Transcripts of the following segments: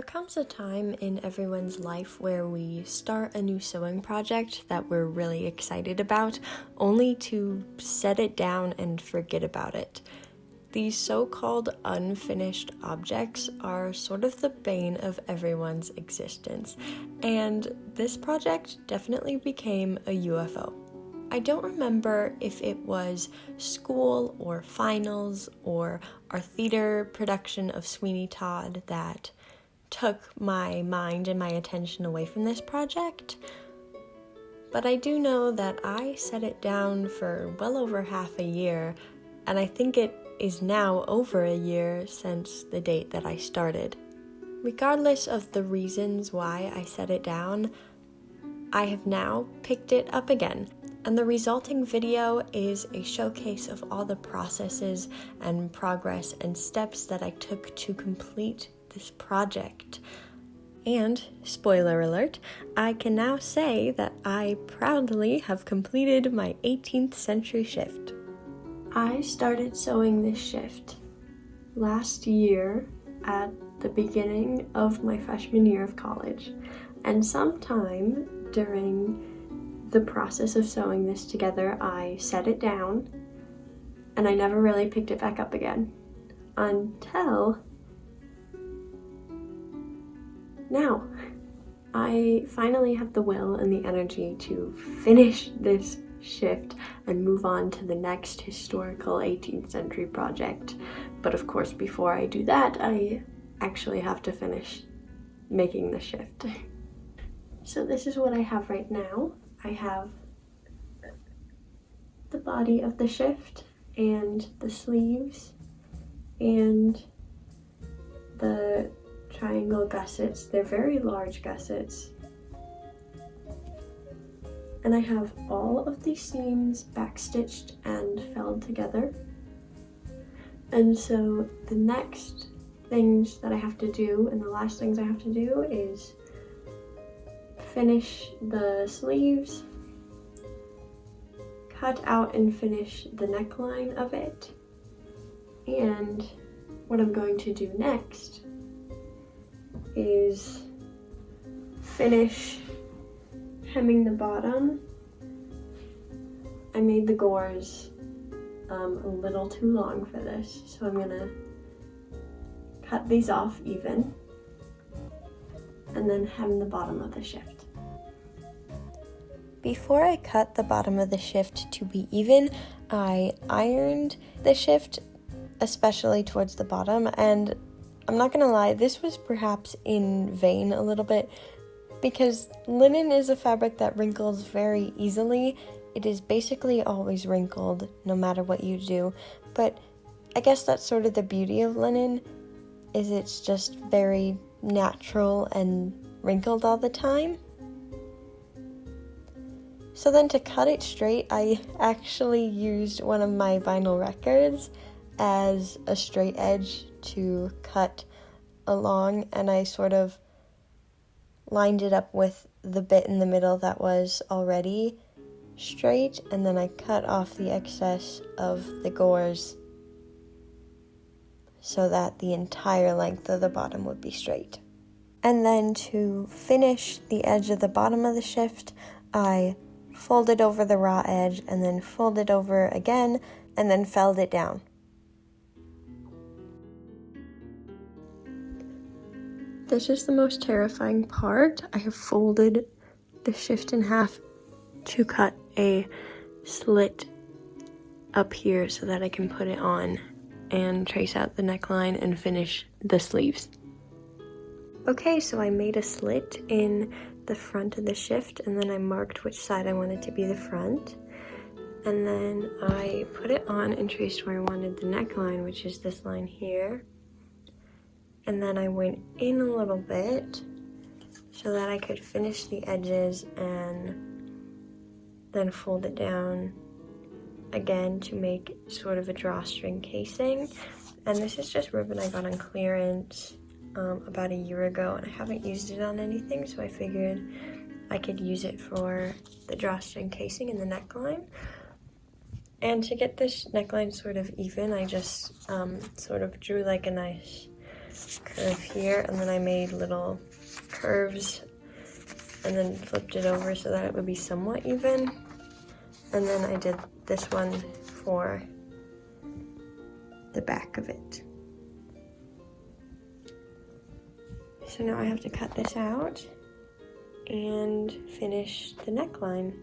There comes a time in everyone's life where we start a new sewing project that we're really excited about, only to set it down and forget about it. These so-called unfinished objects are sort of the bane of everyone's existence, and this project definitely became a UFO. I don't remember if it was school or finals or our theater production of Sweeney Todd that took my mind and my attention away from this project, but I do know that I set it down for well over half a year, and I think it is now over a year since the date that I started. Regardless of the reasons why I set it down, I have now picked it up again, and the resulting video is a showcase of all the processes and progress and steps that I took to complete this project. And, spoiler alert, I can now say that I proudly have completed my 18th century shift. I started sewing this shift last year at the beginning of my freshman year of college, and sometime during the process of sewing this together, I set it down, and I never really picked it back up again until now. I finally have the will and the energy to finish this shift and move on to the next historical 18th century project. But of course, before I do that, I actually have to finish making the shift. So this is what I have right now. I have the body of the shift and the sleeves and the triangle gussets. They're very large gussets. And I have all of these seams backstitched and felled together. And so the next things that I have to do, and the last things I have to do, is finish the sleeves, cut out and finish the neckline of it, and what I'm going to do next is finish hemming the bottom. I made the gores a little too long for this, so I'm gonna cut these off even and then hem the bottom of the shift. Before I cut the bottom of the shift to be even, I ironed the shift, especially towards the bottom, and I'm not gonna lie, this was perhaps in vain a little bit, because linen is a fabric that wrinkles very easily. It is basically always wrinkled, no matter what you do, but I guess that's sort of the beauty of linen, is it's just very natural and wrinkled all the time. So then to cut it straight, I actually used one of my vinyl records as a straight edge to cut along, and I sort of lined it up with the bit in the middle that was already straight, and then I cut off the excess of the gores so that the entire length of the bottom would be straight. And then to finish the edge of the bottom of the shift, I folded over the raw edge and then folded over again and then felled it down. This is the most terrifying part. I have folded the shift in half to cut a slit up here so that I can put it on and trace out the neckline and finish the sleeves. Okay, so I made a slit in the front of the shift, and then I marked which side I wanted to be the front. And then I put it on and traced where I wanted the neckline, which is this line here. And then I went in a little bit so that I could finish the edges and then fold it down again to make sort of a drawstring casing. And this is just ribbon I got on clearance about a year ago, and I haven't used it on anything, so I figured I could use it for the drawstring casing and the neckline. And to get this neckline sort of even, I just sort of drew like a nice curve here, and then I made little curves and then flipped it over so that it would be somewhat even. And then I did this one for the back of it. So now I have to cut this out and finish the neckline.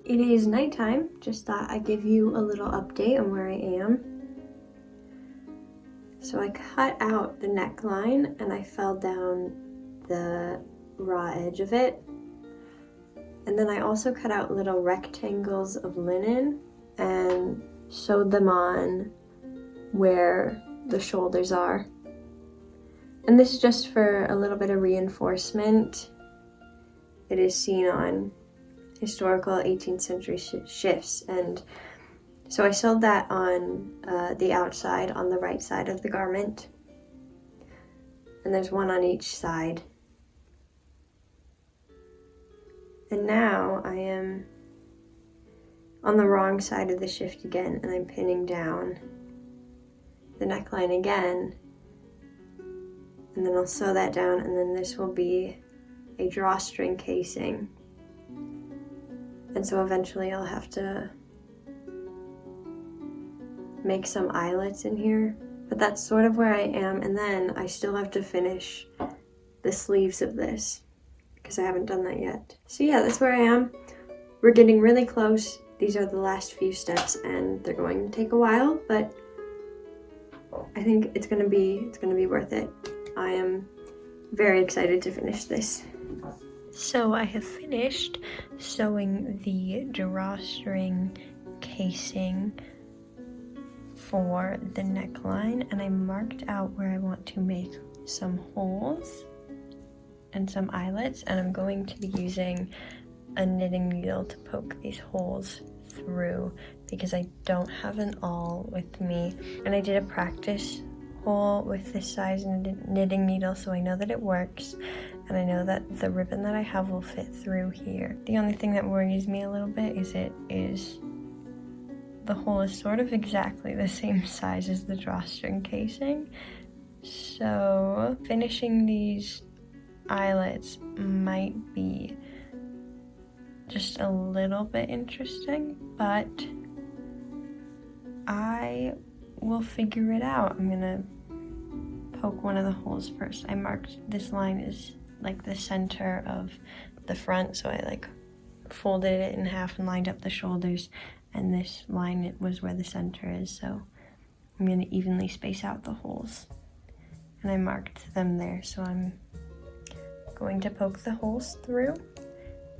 It is nighttime, just thought I'd give you a little update on where I am. So I cut out the neckline and I fell down the raw edge of it. And then I also cut out little rectangles of linen and sewed them on where the shoulders are. And this is just for a little bit of reinforcement. It is seen on historical 18th century shifts, and so I sewed that on the outside on the right side of the garment, and there's one on each side. And now I am on the wrong side of the shift again, and I'm pinning down the neckline again, and then I'll sew that down, and then this will be a drawstring casing. And so eventually I'll have to make some eyelets in here, but that's sort of where I am. And then I still have to finish the sleeves of this because I haven't done that yet. So yeah, that's where I am. We're getting really close. These are the last few steps and they're going to take a while, but I think it's gonna be worth it. I am very excited to finish this. So I have finished sewing the drawstring casing for the neckline, and I marked out where I want to make some holes and some eyelets, and I'm going to be using a knitting needle to poke these holes through because I don't have an awl with me, and I did a practice hole with this size knitting needle, so I know that it works. And I know that the ribbon that I have will fit through here. The only thing that worries me a little bit is the hole is sort of exactly the same size as the drawstring casing. So finishing these eyelets might be just a little bit interesting, but I will figure it out. I'm gonna poke one of the holes first. I marked this line is like the center of the front, so I like folded it in half and lined up the shoulders, and this line was where the center is, so I'm going to evenly space out the holes, and I marked them there. So I'm going to poke the holes through,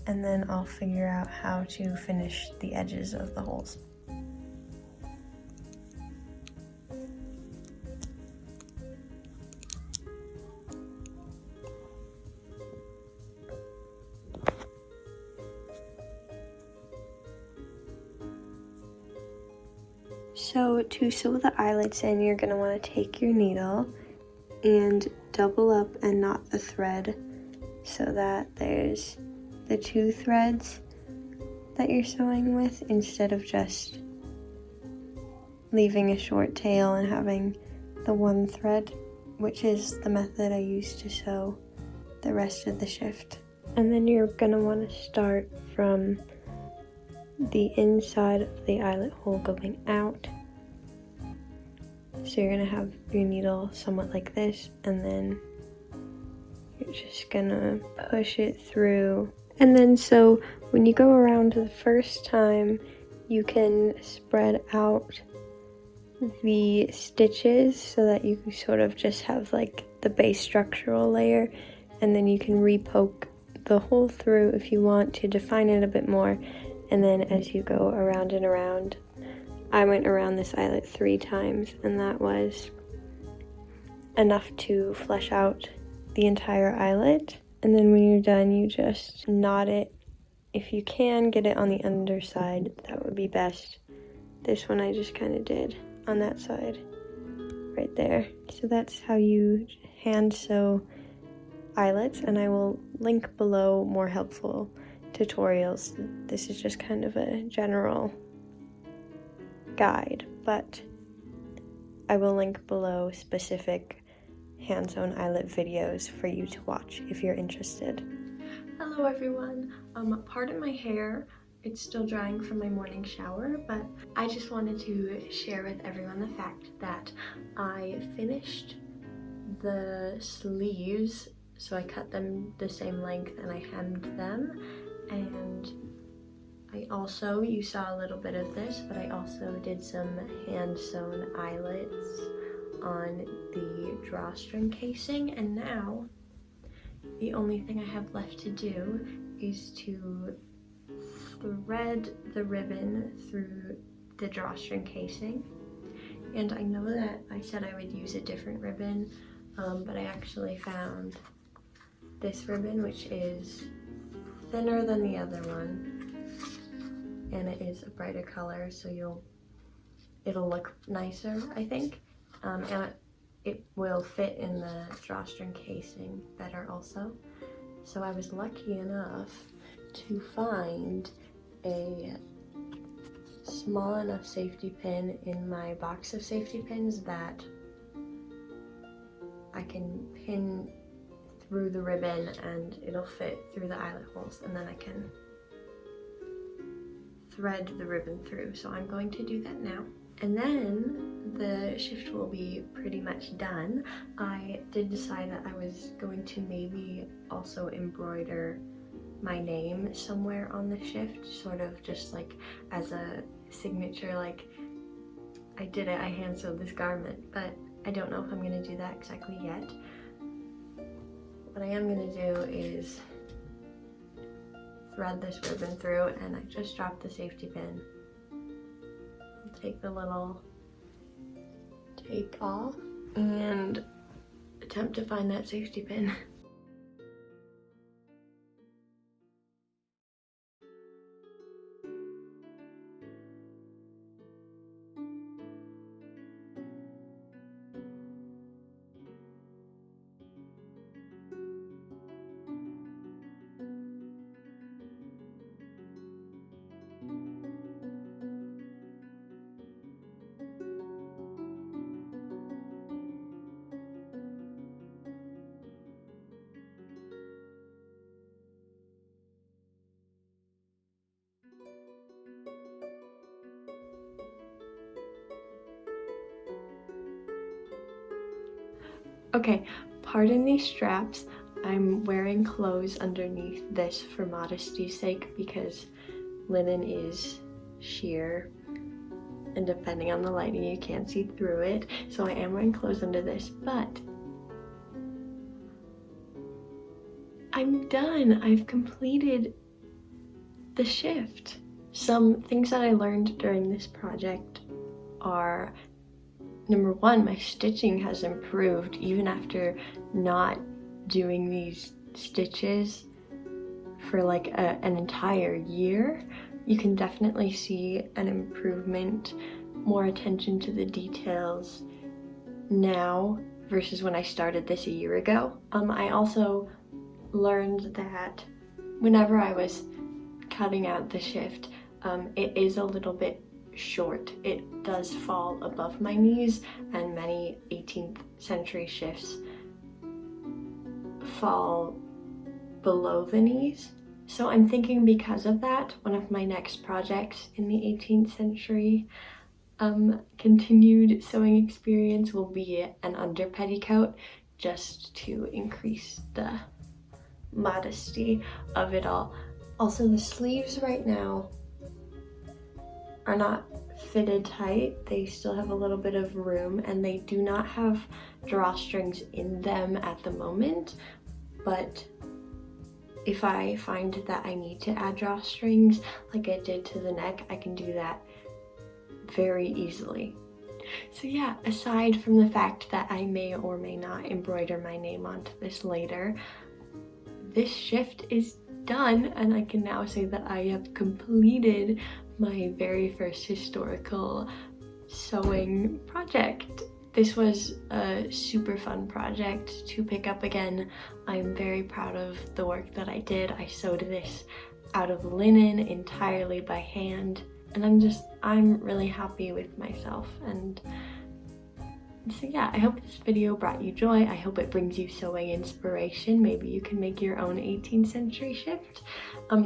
and then I'll figure out how to finish the edges of the holes. So to sew the eyelets in, you're going to want to take your needle and double up and knot the thread so that there's the two threads that you're sewing with, instead of just leaving a short tail and having the one thread, which is the method I use to sew the rest of the shift. And then you're going to want to start from the inside of the eyelet hole going out. So you're going to have your needle somewhat like this, and then you're just going to push it through. And then so when you go around the first time, you can spread out the stitches so that you can sort of just have like the base structural layer, and then you can re-poke the hole through if you want to define it a bit more. And then as you go around and around, I went around this eyelet 3 times, and that was enough to flesh out the entire eyelet. And then when you're done, you just knot it. If you can get it on the underside, that would be best. This one I just kind of did on that side right there. So that's how you hand sew eyelets, and I will link below more helpful tutorials. This is just kind of a general guide, but I will link below specific hand-sewn eyelet videos for you to watch if you're interested. Hello everyone. Pardon my hair. It's still drying from my morning shower, but I just wanted to share with everyone the fact that I finished the sleeves, so I cut them the same length and I hemmed them, and I also, you saw a little bit of this, but I also did some hand-sewn eyelets on the drawstring casing, and now the only thing I have left to do is to thread the ribbon through the drawstring casing. And I know that I said I would use a different ribbon, but I actually found this ribbon, which is thinner than the other one, and it is a brighter color, so it'll look nicer, I think, and it will fit in the drawstring casing better also. So I was lucky enough to find a small enough safety pin in my box of safety pins that I can pin through the ribbon and it'll fit through the eyelet holes, and then I can thread the ribbon through. So I'm going to do that now. And then the shift will be pretty much done. I did decide that I was going to maybe also embroider my name somewhere on the shift, sort of just like as a signature, like I did it, I hand sewed this garment, but I don't know if I'm gonna do that exactly yet. What I am gonna do is thread this ribbon through, and I just dropped the safety pin. I'll take the little tape off and attempt to find that safety pin. Okay, pardon these straps. I'm wearing clothes underneath this for modesty's sake because linen is sheer, and depending on the lighting you can't see through it, so I am wearing clothes under this, but I'm done. I've completed the shift. Some things that I learned during this project are, number one, my stitching has improved even after not doing these stitches for like an entire year. You can definitely see an improvement, more attention to the details now versus when I started this a year ago. I also learned that whenever I was cutting out the shift, it is a little bit short. It does fall above my knees, and many 18th century shifts fall below the knees. So I'm thinking because of that, one of my next projects in the 18th century continued sewing experience will be an under petticoat, just to increase the modesty of it all. Also, the sleeves right now are not fitted tight. They still have a little bit of room, and they do not have drawstrings in them at the moment, but if I find that I need to add drawstrings like I did to the neck, I can do that very easily. So yeah, aside from the fact that I may or may not embroider my name onto this later, this shift is done, and I can now say that I have completed my very first historical sewing project. This was a super fun project to pick up again. I'm very proud of the work that I did. I sewed this out of linen entirely by hand, and I'm really happy with myself, and So yeah, I hope this video brought you joy. I hope it brings you sewing inspiration. Maybe you can make your own 18th century shift.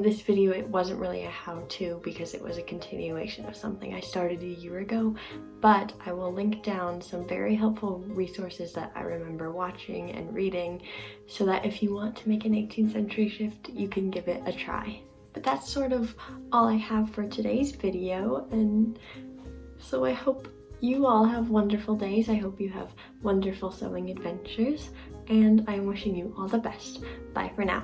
This video, it wasn't really a how-to because it was a continuation of something I started a year ago, but I will link down some very helpful resources that I remember watching and reading so that if you want to make an 18th century shift, you can give it a try. But that's sort of all I have for today's video, and so I hope you all have wonderful days. I hope you have wonderful sewing adventures, and I'm wishing you all the best. Bye for now.